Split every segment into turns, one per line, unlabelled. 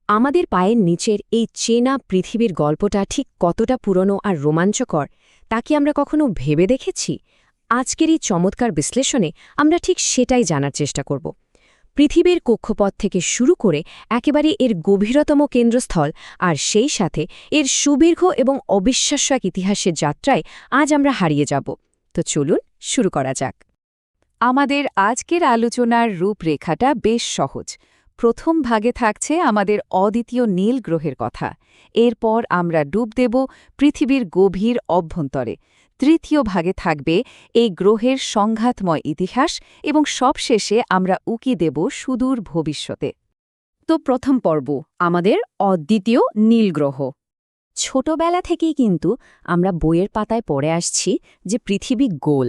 আমাদের পায়ের নিচের এই চেনা পৃথিবীর গল্পটা ঠিক কতটা পুরনো আর রোমাঞ্চকর তা কি আমরা কখনো ভেবে দেখেছি? আজকের এই চমৎকার বিশ্লেষণে আমরা ঠিক সেটাই জানার চেষ্টা করব। পৃথিবীর কক্ষপথ থেকে শুরু করে একেবারে এর গভীরতম কেন্দ্রস্থল আর সেই সাথে এর সুদীর্ঘ এবং অবিশ্বাস্য এক ইতিহাসের যাত্রায় আজ আমরা হারিয়ে যাব। তো চলুন শুরু করা যাক।
আমাদের আজকের আলোচনার রূপরেখাটা বেশ সহজ। প্রথম ভাগে থাকছে আমাদের অদ্বিতীয় নীল গ্রহের কথা। এরপর আমরা ডুব দেব পৃথিবীর গভীর অভ্যন্তরে। তৃতীয় ভাগে থাকবে এই গ্রহের সংঘাতময় ইতিহাস এবং সবশেষে আমরা উকি দেব সুদূর ভবিষ্যতে।
তো প্রথম পর্ব আমাদের অদ্বিতীয় নীল গ্রহ। ছোটবেলা থেকেই কিন্তু আমরা বইয়ের পাতায় পড়ে আসছি যে পৃথিবী গোল।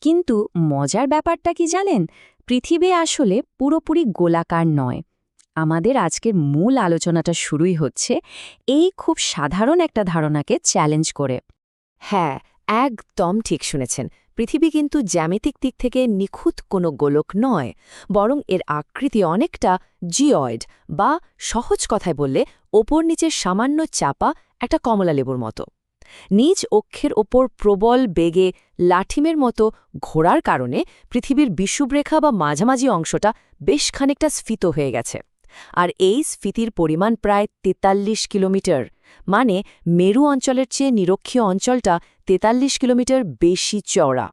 কিন্তু মজার ব্যাপারটা কি জানেন? পৃথিবী আসলে পুরোপুরি গোলাকার নয়। আমাদের আজকের মূল আলোচনাটা শুরুই হচ্ছে এই খুব সাধারণ একটা ধারণাকে চ্যালেঞ্জ করে।
হ্যাঁ, একদম ঠিক শুনেছেন। পৃথিবী কিন্তু জ্যামিতিক দিক থেকে নিখুঁত কোনো গোলক নয়, বরং এর আকৃতি অনেকটা জিওয়েড বা সহজ কথায় বললে ওপর নিচের সামান্য চাপা একটা কমলালেবুর মতো। নিজ অক্ষের ওপর প্রবল বেগে লাঠিমের মতো ঘোরার কারণে পৃথিবীর বিষুবরেখা বা মাঝামাঝি অংশটা বেশ খানিকটা স্ফীত হয়ে গেছে। আর এই স্ফীতির পরিমাণ প্রায় ৪৩ কিলোমিটার, মানে মেরু অঞ্চলের চেয়ে নিরক্ষীয় অঞ্চলটা ৪৩ কিলোমিটার বেশি চওড়া।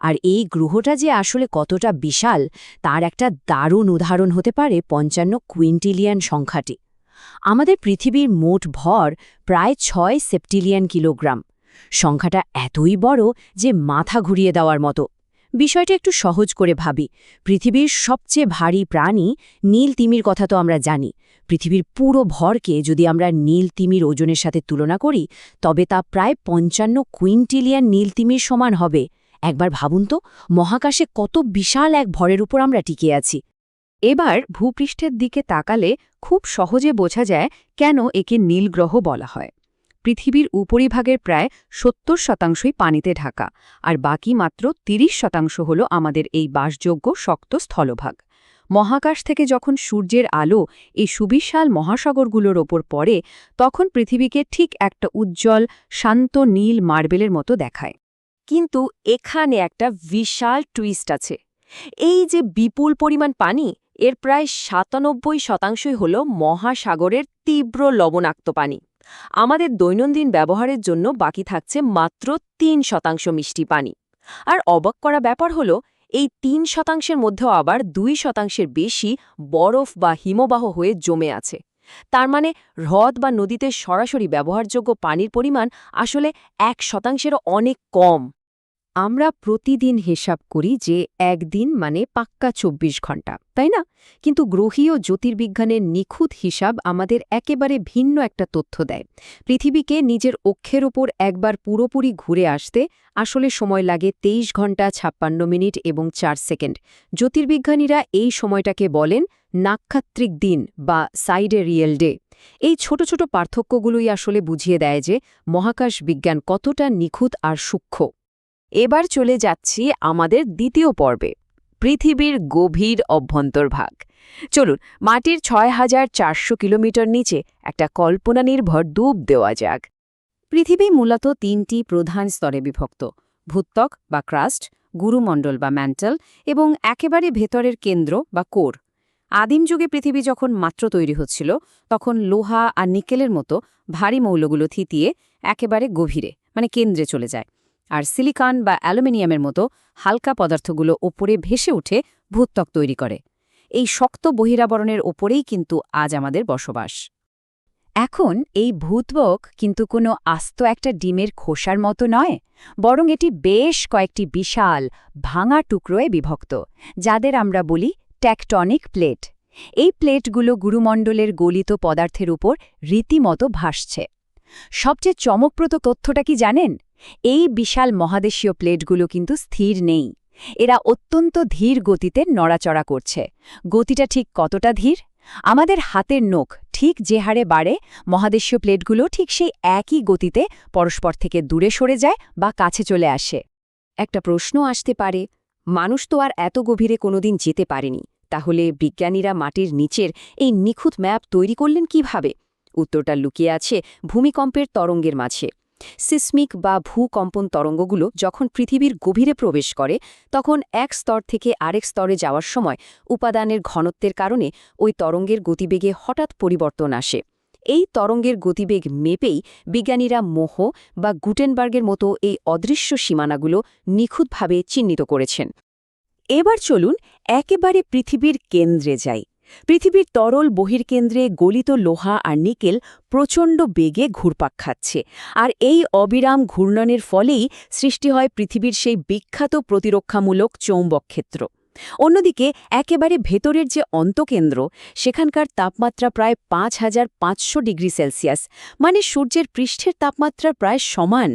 আর এই গ্রহটা যে আসলে কতটা বিশাল তার একটা দারুণ উদাহরণ হতে পারে ৫৫ কুইন্টিলিয়ন সংখ্যাটি। আমাদের পৃথিবীর মোট ভর প্রায় ৬ সেপ্টিলিয়ন কিলোগ্রাম। সংখ্যাটা এতই বড় যে মাথা ঘুরিয়ে দেওয়ার মতো। বিষয়টা একটু সহজ করে ভাবি। পৃথিবীর সবচেয়ে ভারী প্রাণী নীল তিমির কথা তো আমরা জানি। পৃথিবীর পুরো ভরকে যদি আমরা নীল তিমির ওজনের সাথে তুলনা করি তবে তা প্রায় ৫৫ কুইন্টিলিয়ন নীল তিমির সমান হবে। একবার ভাবুন তো, মহাকাশে কত বিশাল এক ভরের উপর আমরা টিকে আছি।
এবার ভূপৃষ্ঠের দিকে তাকালে খুব সহজে বোঝা যায় কেন একে নীল গ্রহ বলা হয়। পৃথিবীর উপরিভাগের প্রায় ৭০% পানিতে ঢাকা, আর বাকি মাত্র ৩০% হল আমাদের এই বাসযোগ্য শক্ত স্থলভাগ। মহাকাশ থেকে যখন সূর্যের আলো এই সুবিশাল মহাসাগরগুলোর ওপর পড়ে তখন পৃথিবীকে ঠিক একটা উজ্জ্বল শান্ত নীল মার্বেলের মতো দেখায়।
কিন্তু এখানে একটা বিশাল টুইস্ট আছে। এই যে বিপুল পরিমাণ পানি, এর প্রায় ৯৭% হল মহাসাগরের তীব্র লবণাক্ত পানি। আমাদের দৈনন্দিন ব্যবহারের জন্য বাকি থাকছে মাত্র ৩% মিষ্টি পানি। আর অবাক করা ব্যাপার হল এই ৩%-এর মধ্যেও আবার ২%-এর বেশি বরফ বা হিমবাহ হয়ে জমে আছে। তার মানে হ্রদ বা নদীতে সরাসরি ব্যবহারযোগ্য পানির পরিমাণ আসলে ১%-এরও অনেক কম।
আমরা প্রতিদিন হিসাব করি যে একদিন মানে পাক্কা ২৪ ঘন্টা, তাই না? কিন্তু গ্রহীয় জ্যোতির্বিজ্ঞানের নিখুঁত হিসাব আমাদের একেবারে ভিন্ন একটা তথ্য দেয়। পৃথিবীকে নিজের অক্ষের ওপর একবার পুরোপুরি ঘুরে আসতে আসলে সময় লাগে ২৩ ঘন্টা ৫৬ মিনিট এবং ৪ সেকেন্ড। জ্যোতির্বিজ্ঞানীরা এই সময়টাকে বলেন নাক্ষত্রিক দিন বা সাইডেরিয়াল ডে। এই ছোট ছোট পার্থক্যগুলোই আসলে বুঝিয়ে দেয় যে মহাকাশ বিজ্ঞান কতটা নিখুঁত আর সূক্ষ্ম।
এবার চলে যাচ্ছি আমাদের দ্বিতীয় পর্বে, পৃথিবীর গভীর অভ্যন্তরভাগ। চলুন মাটির ৬,৪০০ কিলোমিটার নিচে একটা কল্পনানির্ভর ডুব দেওয়া যাক।
পৃথিবী মূলত ৩টি প্রধান স্তরে বিভক্ত: ভূত্বক বা ক্রাস্ট, গুরুমণ্ডল বা ম্যান্টল এবং একেবারে ভেতরের কেন্দ্র বা কোর। আদিম যুগে পৃথিবী যখন মাত্র তৈরি হচ্ছিল তখন লোহা আর নিকেলের মতো ভারী মৌলগুলো থিতিয়ে একেবারে গভীরে মানে কেন্দ্রে চলে যায়, আর সিলিকন বা অ্যালুমিনিয়ামের মতো হালকা পদার্থগুলো ওপরে ভেসে উঠে ভূত্বক তৈরি করে। এই শক্ত বহিরাবরণের ওপরেই কিন্তু আজ আমাদের বসবাস।
এখন এই ভূত্বক কিন্তু কোনো আস্ত একটা ডিমের খোসার মতো নয়, বরং এটি বেশ কয়েকটি বিশাল ভাঙা টুকরোয় বিভক্ত, যাদের আমরা বলি টেকটনিক প্লেট। এই প্লেটগুলো গুরুমণ্ডলের গলিত পদার্থের উপর রীতিমতো ভাসছে। সবচেয়ে চমকপ্রদ তথ্যটা কি জানেন? এই বিশাল মহাদেশীয় প্লেটগুলো কিন্তু স্থির নেই। এরা অত্যন্ত ধীর গতিতে নড়াচড়া করছে। গতিটা ঠিক কতটা ধীর? আমাদের হাতের নখ ঠিক যে হারে বাড়ে, মহাদেশীয় প্লেটগুলো ঠিক সেই একই গতিতে পরস্পর থেকে দূরে সরে যায় বা কাছে চলে আসে।
একটা প্রশ্ন আসতে পারে, মানুষ তো আর এত গভীরে কোনোদিন যেতে পারেনি,
তাহলে বিজ্ঞানীরা মাটির নিচের এই নিখুঁত ম্যাপ তৈরি করলেন কিভাবে? উত্তরটা লুকিয়ে আছে ভূমিকম্পের তরঙ্গের মাঝে। সিসমিক বা ভূকম্পন তরঙ্গগুলো যখন পৃথিবীর গভীরে প্রবেশ করে, তখন এক স্তর থেকে আরেক স্তরে যাওয়ার সময় উপাদানের ঘনত্বের কারণে ওই তরঙ্গের গতিবেগে হঠাৎ পরিবর্তন আসে। এই তরঙ্গের গতিবেগ মেপেই বিজ্ঞানীরা মোহ বা গুটেনবার্গের মতো এই অদৃশ্য সীমানাগুলো নিখুঁতভাবে চিহ্নিত করেছেন। এবার চলুন একেবারে পৃথিবীর কেন্দ্রে যাই। পৃথিবীর তরল বহির্কেন্দ্রে গলিত লোহা আর নিকেল প্রচণ্ড বেগে ঘুরপাক খাচ্ছে, আর এই অবিরাম ঘূর্ণনের ফলেই সৃষ্টি হয় পৃথিবীর সেই বিখ্যাত প্রতিরক্ষামূলক চৌম্বক ক্ষেত্র। অন্যদিকে একেবারে ভেতরের যে অন্তকেন্দ্র, সেখানকার তাপমাত্রা প্রায় ৫,৫০০ ডিগ্রি সেলসিয়াস, মানে সূর্যের পৃষ্ঠের তাপমাত্রা প্রায় সমান।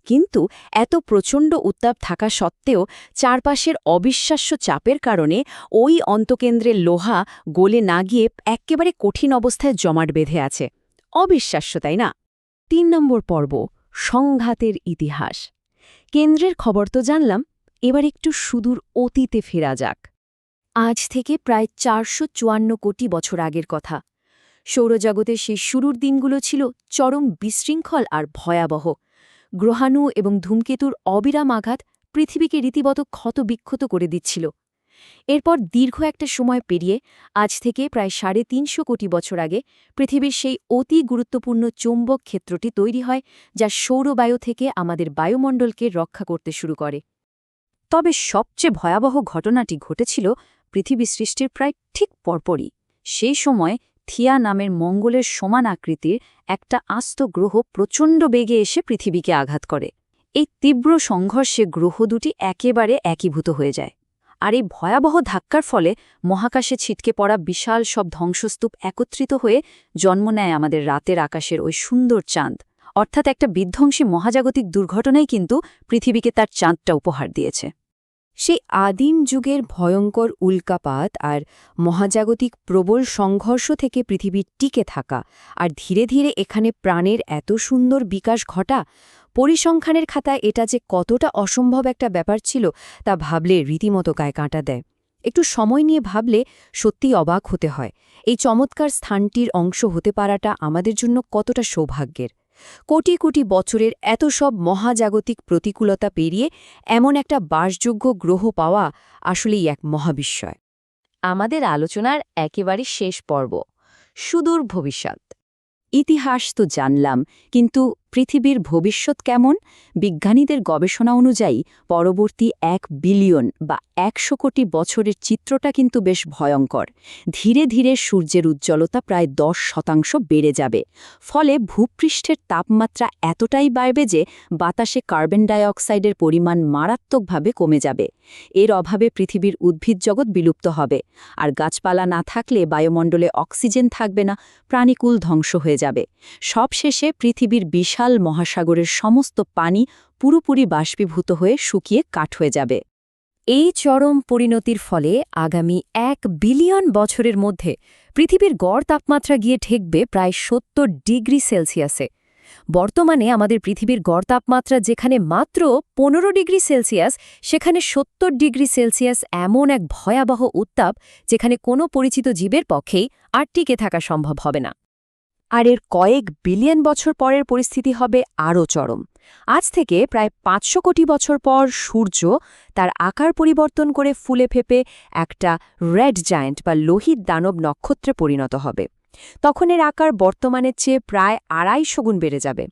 কিন্তু এত প্রচণ্ড উত্তাপ থাকা সত্ত্বেও চারপাশের অবিশ্বাস্য চাপের কারণে ওই অন্তকেন্দ্রের লোহা গলে না গিয়ে একেবারে কঠিন অবস্থায় জমাট বেঁধে আছে। অবিশ্বাস্য, তাই না? ৩ নম্বর পর্ব, সংঘাতের ইতিহাস। কেন্দ্রের খবর তো জানলাম, এবার একটু সুদূর অতীতে ফেরা যাক। আজ থেকে প্রায় ৪৫৪ কোটি বছর আগের কথা। সৌরজগতের সেই শুরুর দিনগুলো ছিল চরম বিশৃঙ্খল আর ভয়াবহ। গ্রহাণু এবং ধূমকেতুর অবিরাম আঘাত পৃথিবীকে রীতিমতো ক্ষতবিক্ষত করে দিচ্ছিল। এরপর দীর্ঘ একটা সময় পেরিয়ে আজ থেকে প্রায় ৩৫০ কোটি বছর আগে পৃথিবীর সেই অতি গুরুত্বপূর্ণ চৌম্বক ক্ষেত্রটি তৈরি হয়, যা সৌরবায়ু থেকে আমাদের বায়ুমণ্ডলকে রক্ষা করতে শুরু করে। তবে সবচেয়ে ভয়াবহ ঘটনাটি ঘটেছিল পৃথিবী সৃষ্টির প্রায় ঠিক পরপরই। সেই সময় থিয়া নামের মঙ্গলের সমান আকৃতির একটা আস্ত গ্রহ প্রচণ্ড বেগে এসে পৃথিবীকে আঘাত করে। এই তীব্র সংঘর্ষে গ্রহ দুটি একেবারে একীভূত হয়ে যায়। আর এই ভয়াবহ ধাক্কার ফলে মহাকাশে ছিটকে পড়া বিশাল সব ধ্বংসস্তূপ একত্রিত হয়ে জন্ম নেয় আমাদের রাতের আকাশের ওই সুন্দর চাঁদ। অর্থাৎ একটা বিধ্বংসী মহাজাগতিক দুর্ঘটনাই কিন্তু পৃথিবীকে তার চাঁদটা উপহার দিয়েছে। সেই আদিম যুগের ভয়ঙ্কর উল্কাপাত আর মহাজাগতিক প্রবল সংঘর্ষ থেকে পৃথিবীর টিকে থাকা আর ধীরে ধীরে এখানে প্রাণের এত সুন্দর বিকাশ ঘটা, পরিসংখ্যানের খাতায় এটা যে কতটা অসম্ভব একটা ব্যাপার ছিল তা ভাবলে রীতিমতো গায়ে কাঁটা দেয়। একটু সময় নিয়ে ভাবলে সত্যিই অবাক হতে হয় এই চমৎকার স্থানটির অংশ হতে পারাটা আমাদের জন্য কতটা সৌভাগ্যের। কোটি কোটি বছরের এত সব মহাজাগতিক প্রতিকূলতা পেরিয়ে এমন একটা বাসযোগ্য গ্রহ পাওয়া আসলেই এক মহাবিস্ময়। আমাদের আলোচনার একেবারে শেষ পর্ব, সুদূর ভবিষ্যৎ। ইতিহাস তো জানলাম, কিন্তু পৃথিবীর ভবিষ্যৎ কেমন? বিজ্ঞানীদের গবেষণা অনুযায়ী পরবর্তী ১ বিলিয়ন বা ১০০ কোটি বছরের চিত্রটা কিন্তু বেশ ভয়ঙ্কর। ধীরে ধীরে সূর্যের উজ্জ্বলতা প্রায় ১০% বেড়ে যাবে। ফলে ভূপৃষ্ঠের তাপমাত্রা এতটাই বাড়বে যে বাতাসে কার্বন ডাই অক্সাইডের পরিমাণ মারাত্মকভাবে কমে যাবে। এর অভাবে পৃথিবীর উদ্ভিদজগৎ বিলুপ্ত হবে, আর গাছপালা না থাকলে বায়ুমণ্ডলে অক্সিজেন থাকবে না, প্রাণীকুল ধ্বংস হয়ে যাবে। সবশেষে পৃথিবীর বিশাল মহাসাগরের সমস্ত পানি পুরোপুরি বাষ্পীভূত হয়ে শুকিয়ে কাঠ হয়ে যাবে। এই চরম পরিণতির ফলে আগামী ১ বিলিয়ন বছরের মধ্যে পৃথিবীর গড় তাপমাত্রা গিয়ে ঠেকবে প্রায় ৭০ ডিগ্রি সেলসিয়াসে। বর্তমানে আমাদের পৃথিবীর গড় তাপমাত্রা যেখানে মাত্র ১৫ ডিগ্রি সেলসিয়াস, সেখানে ৭০ ডিগ্রি সেলসিয়াস এমন এক ভয়াবহ উত্তাপ যেখানে কোনো পরিচিত জীবের পক্ষেই আর টিকে থাকা সম্ভব হবে না। আর এর কয়েক বিলিয়ন বছর পরের পরিস্থিতি হবে আরও চরম। আজ থেকে প্রায় ৫০০ কোটি বছর পর সূর্য তার আকার পরিবর্তন করে ফুলে ফেপে একটা রেড জায়ান্ট বা লোহিত দানব নক্ষত্রে পরিণত হবে। তখন এর আকার বর্তমানের চেয়ে প্রায় ২৫০ গুণ বেড়ে যাবে।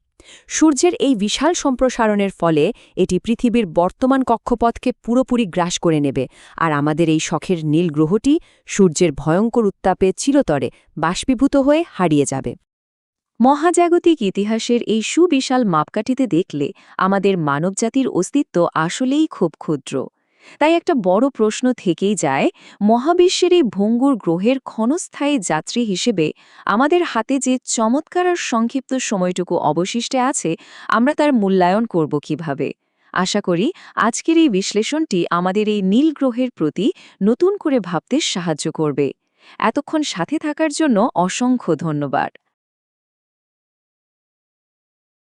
সূর্যের এই বিশাল সম্প্রসারণের ফলে এটি পৃথিবীর বর্তমান কক্ষপথকে পুরোপুরি গ্রাস করে নেবে, আর আমাদের এই শখের নীল গ্রহটি সূর্যের ভয়ঙ্কর উত্তাপে চিরতরে বাষ্পীভূত হয়ে হারিয়ে যাবে। মহাজাগতিক ইতিহাসের এই সুবিশাল মাপকাঠিতে দেখলে আমাদের মানবজাতির অস্তিত্ব আসলেই খুব ক্ষুদ্র। তাই একটা বড় প্রশ্ন থেকেই যায়, মহাবিশ্বের এই ভঙ্গুর গ্রহের ক্ষণস্থায়ী যাত্রী হিসেবে আমাদের হাতে যে চমৎকার আর সংক্ষিপ্ত সময়টুকু অবশিষ্টে আছে, আমরা তার মূল্যায়ন করব কিভাবে? আশা করি আজকের এই বিশ্লেষণটি আমাদের এই নীল গ্রহের প্রতি নতুন করে ভাবতে সাহায্য করবে। এতক্ষণ সাথে থাকার জন্য অসংখ্য ধন্যবাদ।